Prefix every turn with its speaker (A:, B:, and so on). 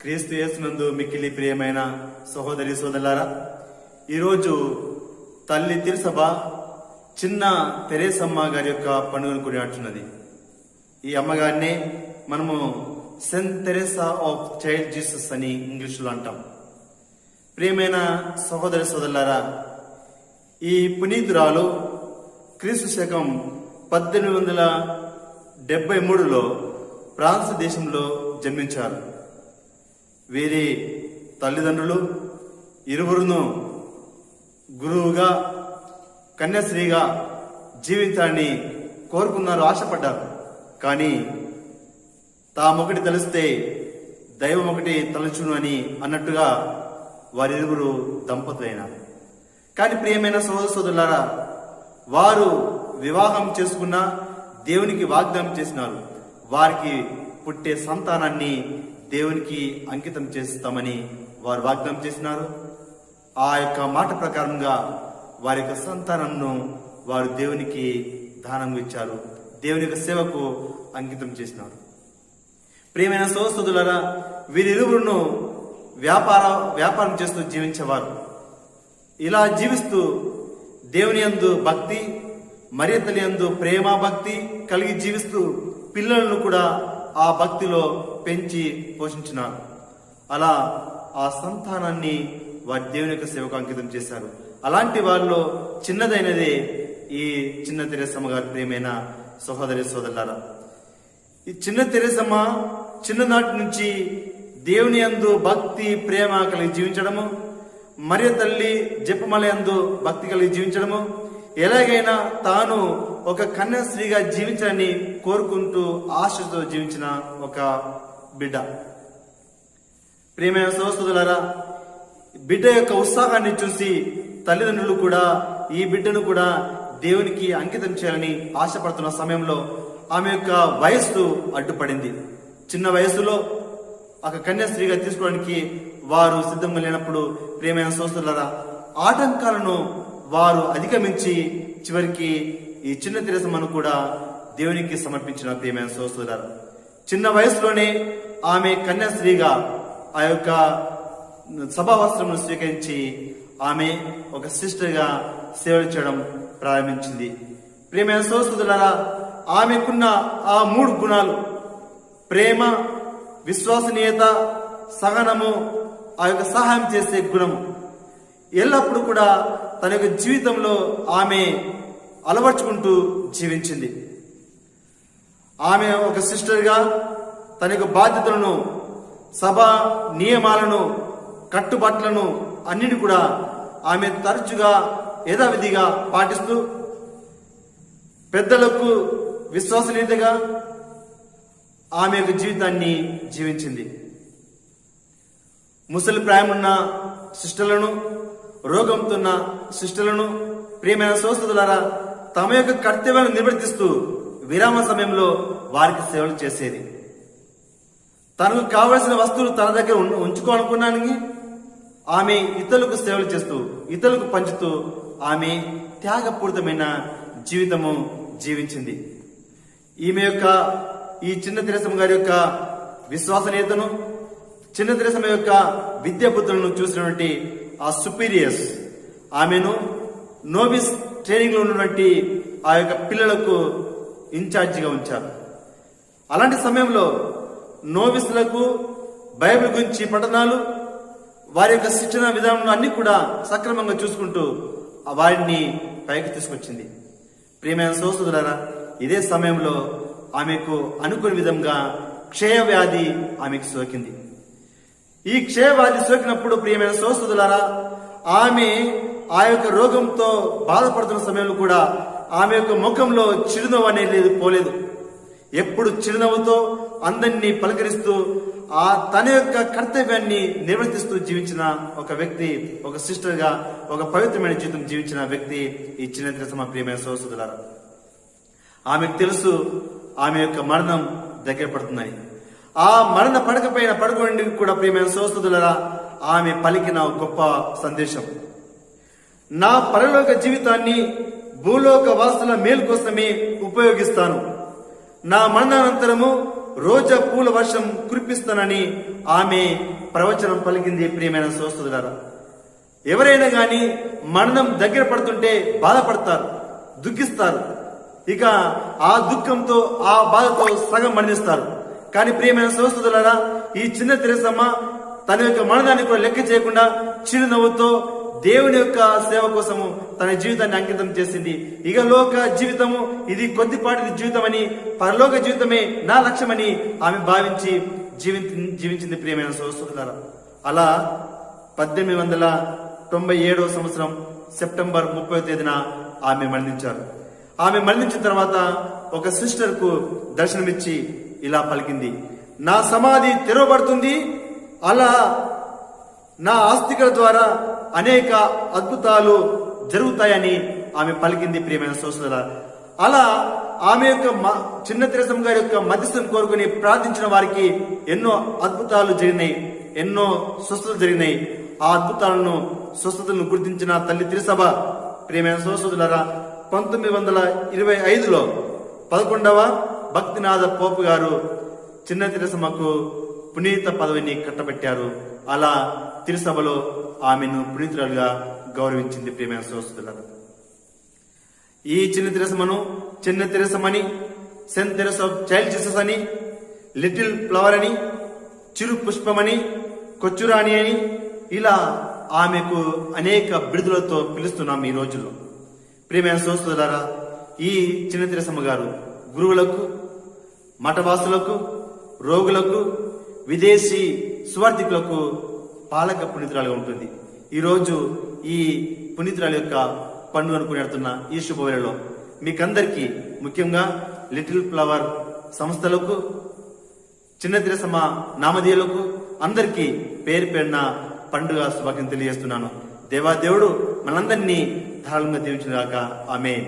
A: క్రీస్తు యేసునందు మిక్కిలి ప్రియమైన సహోదరి సోదరులారా, ఈరోజు తల్లి తిరుసభ చిన్న తెరేసమ్మ గారి యొక్క పండుగను కొనియాడుతున్నది. ఈ అమ్మగారినే మనము Saint Teresa of child Jesus అని ఇంగ్లీష్లో అంటాం. ప్రియమైన సహోదరి సోదరులారా, ఈ పునీతురాలు క్రీస్తు శకం 1873లో ఫ్రాన్స్ దేశంలో జన్మించారు. వీరి తల్లిదండ్రులు ఇరువురును గురువుగా కన్యాశ్రీగా జీవించాలని కోరుకున్నారు, ఆశపడ్డారు. కానీ తామొకటి తలిస్తే దైవం ఒకటి తలచును అని అన్నట్టుగా వారిరువురు దంపతులైనారు. కానీ ప్రియమైన సోదర సోదరులారా, వారు వివాహం చేసుకున్న దేవునికి వాగ్దానం చేసినారు. వారికి పుట్టే సంతానాన్ని దేవునికి అంకితం చేస్తామని వారు వాగ్దానం చేసినారు. ఆ యొక్క మాట ప్రకారంగా వారి యొక్క సంతానంను వారు దేవునికి దానం ఇచ్చారు, దేవుని యొక్క సేవకు అంకితం చేసినారు. ప్రియమైన సోదరులారా, వీరిరువురును వ్యాపారం చేస్తూ జీవించేవారు. ఇలా జీవిస్తూ దేవుని యందు భక్తి, మరియ తల్లి యందు ప్రేమ భక్తి కలిగి జీవిస్తూ పిల్లలను కూడా ఆ భక్తిలో పెంచి పోషించినారు. అలా ఆ సంతానాన్ని వారి దేవుని యొక్క సేవకు అంకితం చేశారు. అలాంటి వారిలో చిన్నదైనదే ఈ చిన్న తెరేసమ్మ గారి ప్రియమైన సహోదరి సోదరులారా. ఈ చిన్న తెరేసమ్మ చిన్ననాటి నుంచి దేవుని యందు భక్తి ప్రేమ కలిగి జీవించడము, మరియ తల్లి జపమాల యందు భక్తి కలిగి జీవించడము, ఎలాగైనా తాను ఒక కన్యాశ్రీగా జీవించాలని కోరుకుంటూ ఆశతో జీవించిన ఒక బిడ్డ. ప్రియమైన సోదరులారా, బిడ్డ యొక్క ఉత్సాహాన్ని చూసి తల్లిదండ్రులు కూడా ఈ బిడ్డను కూడా దేవునికి అంకితం చేయాలని ఆశపడుతున్న సమయంలో ఆమె యొక్క వయస్సు అడ్డుపడింది. చిన్న వయస్సులో ఒక కన్యాశ్రీగా తీసుకోవడానికి వారు సిద్ధంగా లేనప్పుడు ప్రియమైన సోదరులారా, ఆటంకాలను వారు అధిగమించి చివరికి ఈ చిన్న తెరేసమ్మను కూడా దేవునికి సమర్పించిన ప్రియమైన సోదరులారా, చిన్న వయసులోనే ఆమె కన్యాశ్రీగా ఆ యొక్క సభా వస్త్రమును స్వీకరించి ఆమె ఒక సిస్టర్గా సేవలు చేయడం ప్రారంభించింది. ప్రియమైన సోదరులారా, ఆమెకున్న ఆ 3 గుణాలు, ప్రేమ, విశ్వసనీయత, సహనము, ఆ యొక్క సహాయం చేసే గుణము ఎల్లప్పుడూ కూడా తన యొక్క జీవితంలో ఆమె అలవర్చుకుంటూ జీవించింది. ఆమె ఒక సిస్టర్గా తన యొక్క బాధ్యతలను, సభ నియమాలను, కట్టుబాట్లను అన్నిటి కూడా ఆమె తరచుగా యథావిధిగా పాటిస్తూ పెద్దలకు విశ్వసనీయతగా ఆమె యొక్క జీవితాన్ని జీవించింది. ముసలి ప్రాయమున్న సిస్టర్లను, రోగంతో ఉన్న సిస్టర్లను ప్రియమైన సోదరులారా తమ యొక్క కర్తవ్యాలను నిర్వర్తిస్తూ విరామ సమయంలో వారికి సేవలు చేసేది. తనకు కావలసిన వస్తువులు తన దగ్గర ఉంచుకోవాలనుకున్నానికి ఆమె ఇతరులకు సేవలు చేస్తూ, ఇతరులకు పంచుతూ ఆమె త్యాగపూరితమైన జీవితము జీవించింది. ఈమె యొక్క ఈ చిన్న తెరేసమ్మ గారి యొక్క విశ్వసనీయతను, చిన్న తెరేసమ్మ యొక్క విద్యాబుద్ధులను చూసినటువంటి ఆ సుపీరియర్స్ ఆమెను నోవిస్ ట్రైనింగ్ లో ఉన్నటువంటి ఆ యొక్క పిల్లలకు ఇన్ఛార్జిగా ఉంచారు. అలాంటి సమయంలో నోవిస్లకు బైబిల్ గురించి పఠనాలు, వారి యొక్క శిక్షణ విధానంలో అన్ని కూడా సక్రమంగా చూసుకుంటూ వారిని పైకి తీసుకొచ్చింది. ప్రియమైన సోదరులారా, ఇదే సమయంలో ఆమెకు అనుకునే విధంగా క్షయవ్యాధి ఆమెకు సోకింది. ఈ క్షయవ్యాధి సోకినప్పుడు ప్రియమైన సోదరులారా, ఆమె ఆ యొక్క రోగంతో బాధపడుతున్న సమయంలో కూడా ఆమె యొక్క ముఖంలో చిరునవ్వు అనేది పోలేదు. ఎప్పుడు చిరునవ్వుతో అందరినీ పలకరిస్తూ తన యొక్క కర్తవ్యాన్ని నిర్వర్తిస్తూ జీవించిన ఒక వ్యక్తి, ఒక సిస్టర్గా ఒక పవిత్రమైన జీవితం జీవించిన వ్యక్తి ఈ చిన్న తెరేసమ్మ. ప్రియమైన సోదరులారా, ఆమెకు తెలుసు ఆమె యొక్క మరణం దగ్గర పడుతుందని. ఆ మరణ పడకపోయిన పడుకోండి కూడా ప్రియమైన సోదరులారా ఆమె పలికిన గొప్ప సందేశం, నా పరలోక జీవితాన్ని భూలోక వాసుల మేలు కోసమే ఉపయోగిస్తాను. నా మరణానంతరము రోజా పూల వర్షం కురిపిస్తానని ఆమె ప్రవచనం పలికింది. ప్రియమైన సోదరులారా, ఎవరైనా గాని మరణం దగ్గర పడుతుంటే బాధపడతారు, దుఃఖిస్తారు. ఇక ఆ దుఃఖంతో ఆ బాధతో సగం మరణిస్తారు. కానీ ప్రియమైన సోదరులారా, ఈ చిన్న తెరేసమ్మ తన యొక్క మరణాన్ని కూడా లెక్క చేయకుండా చిరునవ్వుతో దేవుని యొక్క సేవ కోసము తన జీవితాన్ని అంకితం చేసింది. ఇక లోక జీవితము ఇది కొద్దిపాటి జీవితమని, పరలోక జీవితమే నా లక్ష్యమని ఆమె భావించి జీవించింది. ప్రియమైన సోదరులారా, అలా 1897 సంవత్సరం సెప్టెంబర్ 30వ తేదీన ఆమె మరణించారు. ఆమె మరణించిన తర్వాత ఒక సిస్టర్ కు దర్శనమిచ్చి ఇలా పలికింది, నా సమాధి తెరవబడుతుంది, అలా నా ఆస్తికల ద్వారా అనేక అద్భుతాలు జరుగుతాయని ఆమె పలికింది. ప్రియమైన సోదరులారా, అలా ఆమె యొక్క చిన్న తెరేసమ్మ గారి యొక్క మధ్యస్థం కోరుకుని ప్రార్థించిన వారికి ఎన్నో అద్భుతాలు జరిగినాయి, ఎన్నో స్వస్థతలు జరిగినాయి. ఆ అద్భుతాలను స్వస్థతలను గుర్తించిన తల్లి తిరుసభ ప్రియమైన సోదరులారా 1925లో 11వ భక్తినాథ పోపు గారు చిన్న తెరేసమ్మకు పునీత పదవిని కట్టబెట్టారు. అలా తిరుసభలో ఆమెను పునీతురాలుగా గౌరవించింది. ప్రియమైన సోదరులారా, ఈ చిన్న తెరేసమ్మను చిన్న తెరేసమ్మని, saint Teresa of child Jesus అని, లిటిల్ ఫ్లవర్ అని, చిరు పుష్పమని, కొచ్చురాణి అని, ఇలా ఆమెకు అనేక బిరుదులతో పిలుస్తున్నాం ఈ రోజుల్లో. ప్రియమైన సోదరులారా, ఈ చిన్న తెరేసమ్మ గారు గురువులకు, మఠవాసులకు, రోగులకు, విదేశీ సువార్థికులకు పాలక పునీతురాలుగా ఉంటుంది. ఈరోజు ఈ పునీతురాలు యొక్క పండుగను కొనియాడుతున్న ఈ శుభవేళలో మీకందరికీ, ముఖ్యంగా లిటిల్ ఫ్లవర్ సంస్థలకు, చిన్న తెరేసమ్మ నామధేయులకు అందరికీ పేరు పేరున పండుగ శుభాకాంక్షలు తెలియజేస్తున్నాను. దేవాదేవుడు మనందరినీ ధారాళంగా దీవించుగాక. ఆమేన్.